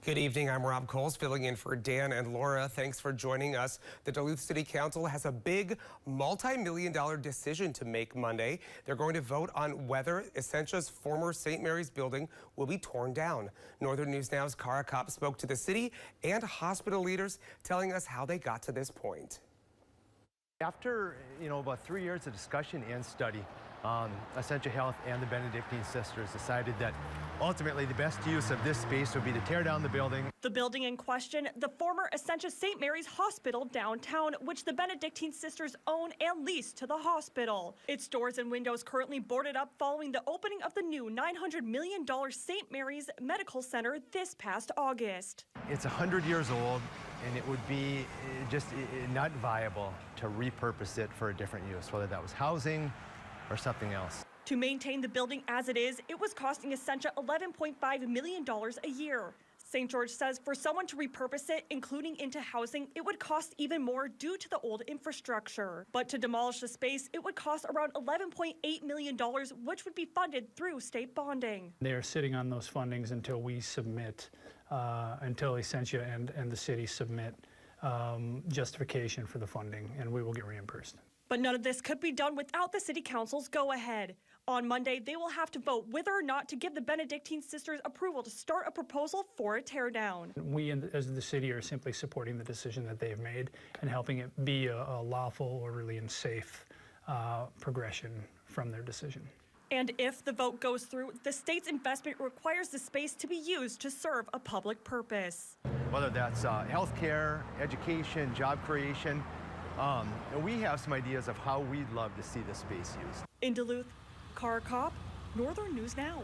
Good evening, I'm Rob Coles filling in for Dan and Laura. Thanks for joining us. The Duluth City Council has a big multi-million-dollar decision to make Monday. They're going to vote on whether Essentia's former St. Mary's building will be torn down. Northern News Now's Cara Kopp spoke to the city and hospital leaders, telling us how they got to this point. After, about 3 years of discussion and study, Essentia Health and the Benedictine Sisters decided that ultimately the best use of this space would be to tear down the building. The building in question, the former Essentia St. Mary's Hospital downtown, which the Benedictine Sisters own and lease to the hospital. Its doors and windows currently boarded up following the opening of the new $900 million St. Mary's Medical Center this past August. It's 100 years old, and it would be just not viable to repurpose it for a different use, whether that was housing or something else. To maintain the building as it is, it was costing Essentia $11.5 million a year. St. George says for someone to repurpose it, including into housing, it would cost even more due to the old infrastructure. But to demolish the space, it would cost around $11.8 million, which would be funded through state bonding. They are sitting on those fundings until we submit, until Essentia and the city submit justification for the funding, and we will get reimbursed. But none of this could be done without the City Council's go-ahead. On Monday, they will have to vote whether or not to give the Benedictine Sisters approval to start a proposal for a teardown. We, as the city, are simply supporting the decision that they have made and helping it be a lawful, orderly, and safe progression from their decision. And if the vote goes through, the state's investment requires the space to be used to serve a public purpose. Whether that's healthcare, education, job creation, we have some ideas of how we'd love to see this space used. In Duluth, Cara Kopp, Northern News Now.